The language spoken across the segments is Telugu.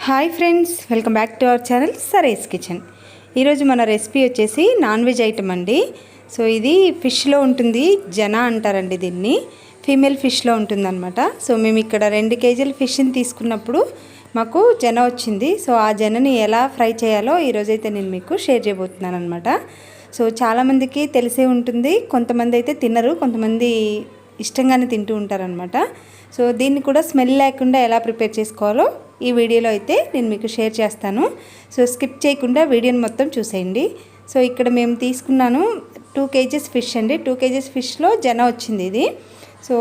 Hi friends, welcome back to our channel సరేస్ కిచెన్. ఈరోజు మన రెసిపీ వచ్చేసి నాన్ వెజ్ ఐటమ్ అండి. సో ఇది ఫిష్లో ఉంటుంది, జన అంటారండి దీన్ని. ఫీమేల్ ఫిష్లో ఉంటుందన్నమాట. సో మేము ఇక్కడ 2 కేజీల ఫిష్ని తీసుకున్నప్పుడు మాకు జన వచ్చింది. సో ఆ జనని ఎలా ఫ్రై చేయాలో ఈరోజైతే నేను మీకు షేర్ చేయబోతున్నాను అనమాట. సో చాలామందికి తెలిసే ఉంటుంది, కొంతమంది అయితే తినరు, కొంతమంది ఇష్టంగానే తింటూ ఉంటారనమాట. సో దీన్ని కూడా స్మెల్ లేకుండా ఎలా ప్రిపేర్ చేసుకోవాలో ఈ వీడియోలో అయితే నేను మీకు షేర్ చేస్తాను. సో స్కిప్ చేయకుండా వీడియోని మొత్తం చూసేయండి. సో ఇక్కడ మేము తీసుకున్నాను 2 కేజీస్ ఫిష్ అండి. 2 కేజీస్ ఫిష్లో జన వచ్చింది ఇది. సో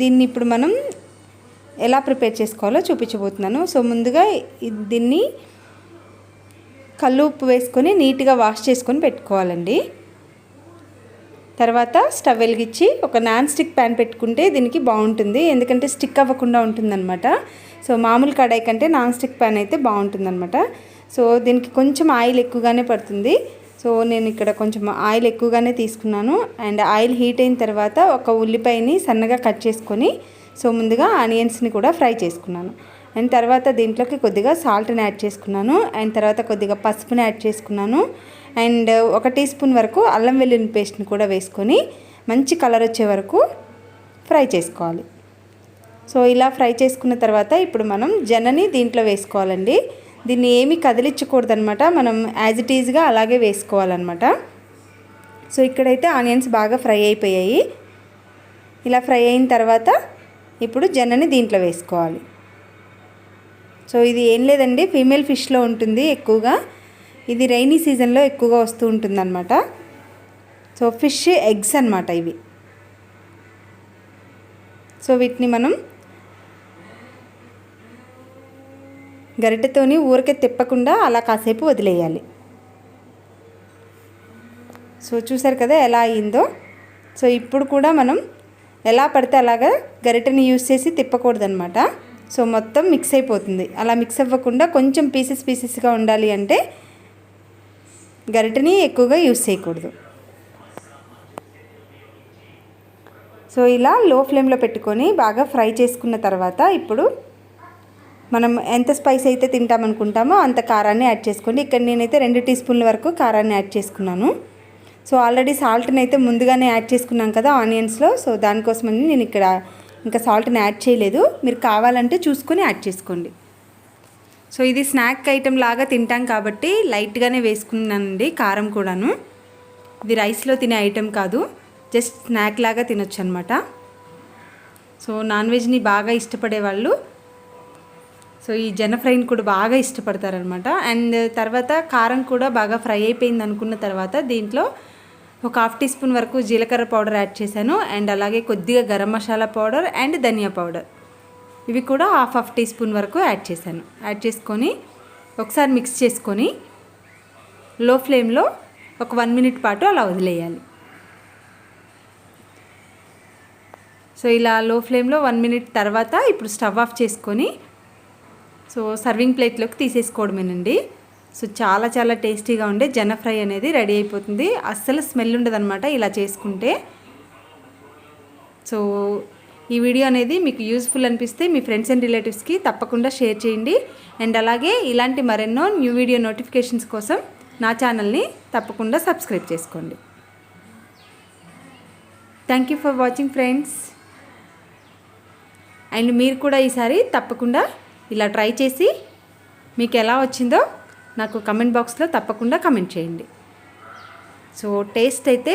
దీన్ని ఇప్పుడు మనం ఎలా ప్రిపేర్ చేసుకోవాలో చూపించబోతున్నాను. సో ముందుగా దీన్ని కల్లు ఉప్పు వేసుకొని నీట్గా వాష్ చేసుకొని పెట్టుకోవాలండి. తర్వాత స్టవ్ వెలిగించి ఒక నాన్ స్టిక్ ప్యాన్ పెట్టుకుంటే దీనికి బాగుంటుంది, ఎందుకంటే స్టిక్ అవ్వకుండా ఉంటుందన్నమాట. సో మామూలు కడాయి కంటే నాన్ స్టిక్ ప్యాన్ అయితే బాగుంటుందన్నమాట. సో దీనికి కొంచెం ఆయిల్ ఎక్కువగానే పడుతుంది. సో నేను ఇక్కడ కొంచెం ఆయిల్ ఎక్కువగానే తీసుకున్నాను. అండ్ ఆయిల్ హీట్ అయిన తర్వాత ఒక ఉల్లిపాయని సన్నగా కట్ చేసుకొని సో ముందుగా ఆనియన్స్ని కూడా ఫ్రై చేసుకున్నాను. అండ్ తర్వాత దీంట్లోకి కొద్దిగా సాల్ట్ని యాడ్ చేసుకున్నాను. అండ్ తర్వాత కొద్దిగా పసుపుని యాడ్ చేసుకున్నాను. అండ్ 1 టీ స్పూన్ వరకు అల్లం వెల్లుల్లి పేస్ట్ని కూడా వేసుకొని మంచి కలర్ వచ్చే వరకు ఫ్రై చేసుకోవాలి. సో ఇలా ఫ్రై చేసుకున్న తర్వాత ఇప్పుడు మనం జనని దీంట్లో వేసుకోవాలండి. దీన్ని ఏమీ కదిలించకూడదు అనమాట, మనం యాజ్ ఇట్ ఈజ్గా అలాగే వేసుకోవాలన్నమాట. సో ఇక్కడైతే ఆనియన్స్ బాగా ఫ్రై అయిపోయాయి. ఇలా ఫ్రై అయిన తర్వాత ఇప్పుడు జనని దీంట్లో వేసుకోవాలి. సో ఇది ఏం లేదండి, ఫీమేల్ ఫిష్లో ఉంటుంది ఎక్కువగా. ఇది రైనీ సీజన్లో ఎక్కువగా వస్తూ ఉంటుందన్నమాట. సో ఫిష్ ఎగ్స్ అన్నమాట ఇవి. సో వీటిని మనం గరిటెతోని ఊరికే తిప్పకుండా అలా కాసేపు వదిలేయాలి. సో చూసారు కదా ఎలా అయ్యిందో. సో ఇప్పుడు కూడా మనం ఎలా పడితే అలాగా గరిటెని యూస్ చేసి తిప్పకూడదనమాట. సో మొత్తం మిక్స్ అయిపోతుంది. అలా మిక్స్ అవ్వకుండా కొంచెం పీసెస్గా ఉండాలి అంటే గరిటెని ఎక్కువగా యూస్ చేయకూడదు. సో ఇలా లో ఫ్లేమ్లో పెట్టుకొని బాగా ఫ్రై చేసుకున్న తర్వాత ఇప్పుడు మనం ఎంత స్పైస్ అయితే తింటామనుకుంటామో అంత కారాన్ని యాడ్ చేసుకోండి. ఇక్కడ నేనైతే 2 టీ స్పూన్ల వరకు కారాన్ని యాడ్ చేసుకున్నాను. సో ఆల్రెడీ సాల్ట్ని అయితే ముందుగానే యాడ్ చేసుకున్నాం కదా ఆనియన్స్లో. సో దానికోసమని నేను ఇక్కడ ఇంకా సాల్ట్ని యాడ్ చేయలేదు. మీరు కావాలంటే చూసుకొని యాడ్ చేసుకోండి. సో ఇది స్నాక్ ఐటెం లాగా తింటాం కాబట్టి లైట్గానే వేసుకున్నానండి కారం కూడాను. ఇది రైస్లో తినే ఐటెం కాదు, జస్ట్ స్నాక్ లాగా తినొచ్చు అనమాట. సో నాన్ వెజ్ని బాగా ఇష్టపడే వాళ్ళు సో ఈ జన ఫ్రైని కూడా బాగా ఇష్టపడతారనమాట. అండ్ తర్వాత కారం కూడా బాగా ఫ్రై అయిపోయింది అనుకున్న తర్వాత దీంట్లో ఒక 1/2 టీ స్పూన్ వరకు జీలకర్ర పౌడర్ యాడ్ చేశాను. అండ్ అలాగే కొద్దిగా garam masala powder and dhaniya powder ఇవి కూడా 1/2 టీ స్పూన్ వరకు యాడ్ చేశాను. యాడ్ చేసుకొని ఒకసారి మిక్స్ చేసుకొని లో ఫ్లేమ్లో ఒక 1 మినిట్ పాటు అలా వదిలేయాలి. సో ఇలా లో ఫ్లేమ్లో 1 మినిట్ తర్వాత ఇప్పుడు స్టవ్ ఆఫ్ చేసుకొని సో సర్వింగ్ ప్లేట్లోకి తీసేసుకోవడమేనండి. సో చాలా చాలా టేస్టీగా ఉండే జన ఫ్రై అనేది రెడీ అయిపోతుంది. అస్సలు స్మెల్ ఉండదన్నమాట ఇలా చేసుకుంటే. సో ఈ వీడియో అనేది మీకు యూస్ఫుల్ అనిపిస్తే మీ ఫ్రెండ్స్ అండ్ రిలేటివ్స్కి తప్పకుండా షేర్ చేయండి. అండ్ అలాగే ఇలాంటి మరెన్నో న్యూ వీడియో నోటిఫికేషన్స్ కోసం నా ఛానల్ని తప్పకుండా సబ్స్క్రైబ్ చేసుకోండి. Thank you for watching friends. And మీరు కూడా ఈసారి తప్పకుండా ఇలా ట్రై చేసి మీకు ఎలా వచ్చిందో నాకు కమెంట్ బాక్స్లో తప్పకుండా కమెంట్ చేయండి. సో టేస్ట్ అయితే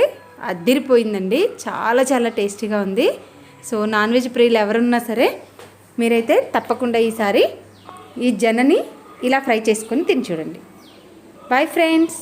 అద్దిరిపోయిందండి, చాలా చాలా టేస్టీగా ఉంది. సో నాన్ వెజ్ ప్రియులు ఎవరున్నా సరే మీరైతే తప్పకుండా ఈసారి ఈ జనని ఇలా ఫ్రై చేసుకొని తిని చూడండి. Bye friends.